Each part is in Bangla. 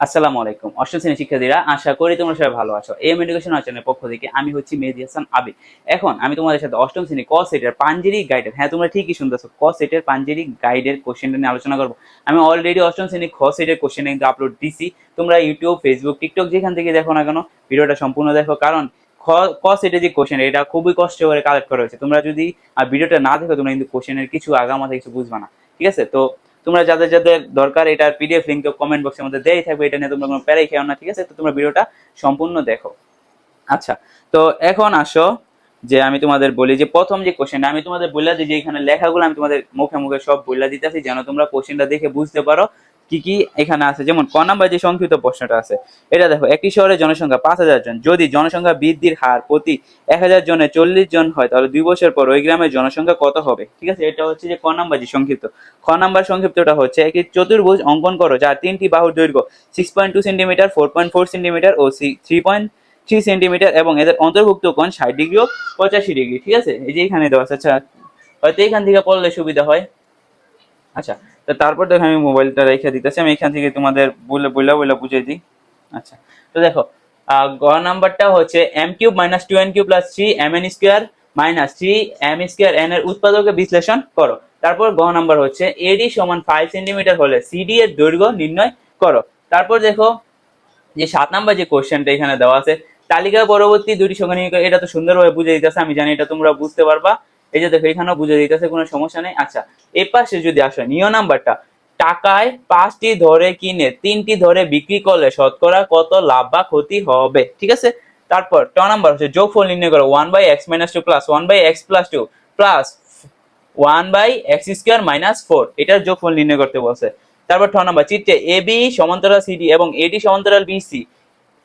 আসসালামু আলাইকুম অষ্টম শ্রেণীর শিক্ষার্থীরা, আশা করি তোমরা সবাই ভালো আছো। এম এডুকেশন চ্যানেলের পক্ষ থেকে আমি হচ্ছি মেহেদী হাসান আবিদ। এখন আমি তোমাদের সাথে অষ্টম শ্রেণী ক সেটের পাঞ্জেরি গাইডের, হ্যাঁ তোমরা ঠিকই শুনতেছো, ক সেটের পাঞ্জেরি গাইডের কোশ্চেনটা নিয়ে আলোচনা করবো। আমি অলরেডি অষ্টম শ্রেণী খ সেটের কোশ্চেন কিন্তু আপলোড দিছি। তোমরা ইউটিউব, ফেসবুক, টিকটক যেখান থেকে দেখো না কেন ভিডিওটা সম্পূর্ণ দেখো, কারণ খ ক সেটের যে কোশ্চেন এটা খুবই কষ্ট করে কালেক্ট করা হয়েছে। তোমরা যদি ভিডিওটা না দেখো তোমরা কিন্তু কোশ্চেনের কিছু আগামাথা কিছু বুঝবা না, ঠিক আছে? তো তোমরা যাদের যাদের দরকার এটার পিডিএফ লিংক কমেন্ট বক্সের মধ্যে দেই থাকবে, এটা নিয়ে তোমরা কোনো প্যারাই খেও না, ঠিক আছে? তো তোমরা ভিডিওটা সম্পূর্ণ দেখো। আচ্ছা, তো এখন আসো যে আমি তোমাদের বলি যে প্রথম যে কোশ্চেনটা আমি তোমাদের বললা যে এখানে লেখাগুলো আমি তোমাদের মুখে মুখে সব বললা দিতেছি যেন তোমরা কোশ্চেনটা দেখে বুঝতে পারো কি কি এখানে আছে। যেমন ক নাম্বার যে সংক্ষিপ্ত প্রশ্নটা আছে, এটা দেখো, একটি শহরের জনসংখ্যা 5,000 জন, যদি জনসংখ্যা বৃদ্ধির হার প্রতি 1,000 জনে 40 জন হয় তাহলে 2 বছর পর ওই গ্রামের জনসংখ্যা কত হবে? ঠিক আছে, এটা হচ্ছে যে ক নাম্বার যে সংক্ষিপ্ত। খ নাম্বার সংক্ষিপ্তটা হচ্ছে একটি চতুর্ভুজ অঙ্কন করো যার তিনটি বাহুর দৈর্ঘ্য 6.2 সেন্টিমিটার, 4.4 সেন্টিমিটার ও 3.3 সেন্টিমিটার এবং এদের অন্তর্ভুক্ত কোণ 60 ডিগ্রি ও 85 ডিগ্রি। ঠিক আছে, এই যে এখানে দেওয়া আছে। আচ্ছা, হয়তো এখান থেকে পড়লে সুবিধা হয়। আচ্ছা, তো তারপর দেখো আমি মোবাইলটা রেখে দিতেছি, আমি এখান থেকে তোমাদের বলে বলে বলে বুঝিয়ে দিই। আচ্ছা, তো দেখো, গ নাম্বারটা হচ্ছে m cube minus 2n cube plus 3mn² minus 3m² এর উৎপাদকে বিশ্লেষণ করো। তারপর গ নাম্বার হচ্ছে এডি সমান 5 সেন্টিমিটার হলে সিডি এর দৈর্ঘ্য নির্ণয় করো। তারপর দেখো যে 7 নাম্বার যে কোশ্চেনটা এখানে দেওয়া আছে, তালিকা পরবর্তী দুটি সংখ্যা নির্ণয় করো। এটা তো সুন্দরভাবে বুঝে দিতেছে, আমি জানি এটা তোমরা বুঝতে পারবা। এই যে দেখো এখানেও বুঝে দিতেছে, কোনো সমস্যা নেই। আচ্ছা, এই পাশে যদি আসো নিয় নাম্বারটা, টাকায় 5টি ধরে কিনে 3টি ধরে বিক্রি করলে শতকরা কত লাভ বা ক্ষতি হবে? ঠিক আছে, তারপর ট নাম্বার হচ্ছে যোগফল নির্ণয় করো 1/x-2 plus 1/x+2 plus 1/x² minus 4, এটার যোগফল নির্ণয় করতে বলছে। তারপর ঠ নাম্বার, চিত্রে এ বি সমান্তরাল সিডি এবং এডি সমান্তরাল বিসি,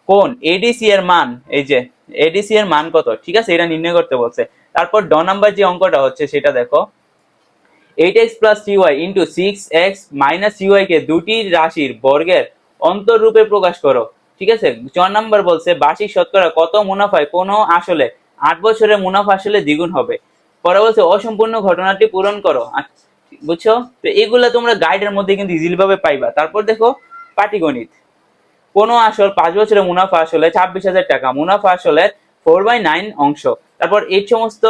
কোন এডিসি এর মান, এই যে এডিসি এর মান কত? ঠিক আছে, এটা নির্ণয় করতে বলছে। তারপর ড নাম্বার যে অঙ্কটা হচ্ছে সেটা দেখো, 8x plus 3y into 6x minus 3y কে দুটি রাশির বর্গের অন্তররূপে প্রকাশ করো। ঠিক আছে, 4 নাম্বার বলছে বার্ষিক শতকরা কত মুনাফায় কোন আসলে 8 বছরের মুনাফা আসলে দ্বিগুণ হবে। পরে বলছে অসম্পূর্ণ ঘটনাটি পূরণ করো। বুঝছো? তো এগুলা তোমরা গাইডের মধ্যে কিন্তু ইজিলি ভাবে পাইবা। তারপর দেখো পাটিগণিত, কোন আসল 5 বছরের মুনাফা আসলে 26,000 টাকা, মুনাফা আসলে 4/9 অংশ। তারপর এই সমস্ত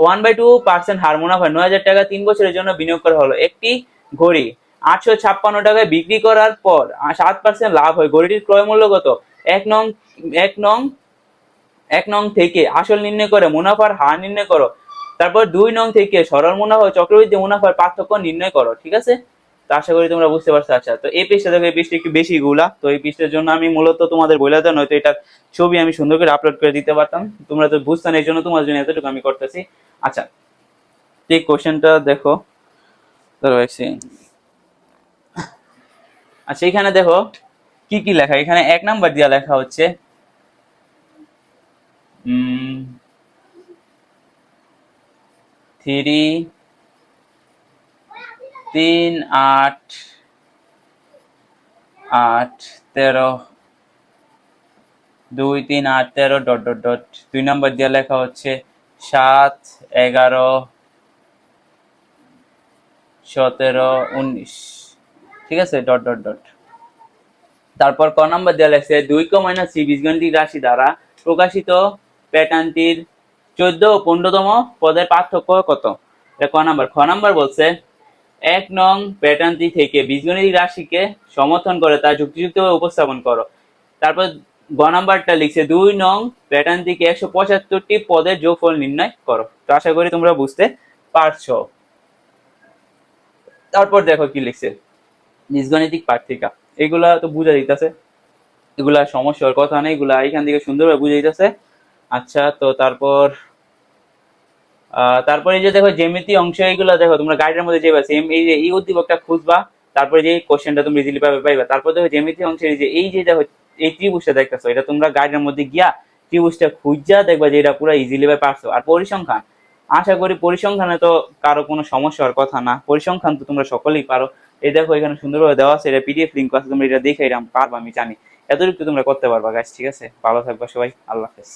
1/2% হার মুনাফা 9,000 টাকা 3 বছরের জন্য বিনিয়োগ করা হলো। একটি ঘড়ি 856 টাকায় বিক্রি করার পর 7% লাভ হয়, ঘড়িটির ক্রয় মূল্য কত? এক নং এক নং এক নং থেকে আসল নির্ণয় করে মুনাফার হার নির্ণয় করো। তারপর 2 নং থেকে সরল মুনাফা ও চক্রবৃদ্ধি মুনাফার পার্থক্য নির্ণয় করো। ঠিক আছে, তো আশা করি তোমরা বুঝতে পারছো। আচ্ছা, তো এই পৃষ্ঠা দেখো, এই পৃষ্ঠা একটু বেশি গুলা, তো এই পৃষ্ঠার জন্য আমি মূলত তোমাদের বলে দেন, নয়তো এটা ছবি আমি সুন্দর করে আপলোড করে দিতে পারতাম, তোমরা তো বুঝতে না, এই জন্য তোমাদের জন্য এতটুকু আমি করতেছি। আচ্ছা, এই কোশ্চেনটা দেখো, ধরো আচ্ছা এখানে দেখো কি কি লেখা, এখানে 1 নাম্বার দিয়া লেখা হচ্ছে 3 8 8 13 ডট ডট ডট। 2 নাম্বার দিয়ে লেখা হচ্ছে 7 11 17 19, ঠিক আছে, ডট ডট ডট। তারপর ক নাম্বার দেওয়া লেখছে 2 ক মাইনাস 3 বীজগণিতিক রাশি দ্বারা প্রকাশিত প্যাটার্নটির 14 ও 15তম পদের পার্থক্য কত? এটা ক নাম্বার। খ নাম্বার বলছে 1 নং প্যাটার্নটি থেকে বীজগণিতিক রাশিকে সমর্থন করে তা যুক্তিযুক্তভাবে উপস্থাপন করো। তারপর গ নাম্বারটা লিখছে 2 নং প্যাটার্ন থেকে 175টি পদের যোগফল নির্ণয় করো। তো আশা করি তোমরা বুঝতে পারছো। তারপর দেখো কি লিখছে, বীজগণিতিক পার্থিকা, এগুলা তো বুঝা দিতেছে, এগুলা সমস্যার কথা নেই, এগুলা এখান থেকে সুন্দরভাবে বুঝে দিতেছে। আচ্ছা, তো তারপরে এই যে দেখো জ্যামিতি অংশ, এইগুলো দেখো তোমরা গাইডের মধ্যে যেবা সেম এই যে এই উদ্দীপকটা খুঁজবা, তারপরে যে কোশ্চেনটা তুমি ইজিলি পাইবা। তারপর দেখো জ্যামিতি অংশের এই যে দেখো এই ত্রিভুজটা দেখতেছো, এটা তোমরা গাইডের মধ্যে গিয়া ত্রিভুজটা খুঁজা দেখবা যে এটা পুরো ইজিলি ভাবে পারছো। আর পরিসংখ্যান, আশা করি পরিসংখ্যানে তো কারো কোনো সমস্যা হওয়ার কথা না, পরিসংখ্যান তো তোমরা সকলেই পারো। এই দেখো এখানে সুন্দরভাবে দেওয়া আছে, এটা পিডিএফ লিংক আছে, তোমরা এটা দেখে এটা পারবা, আমি জানি। এতটুকু তোমরা করতে পারবা গাইস। ঠিক আছে, ভালো থাকবা সবাই, আল্লাহ হাফেজ।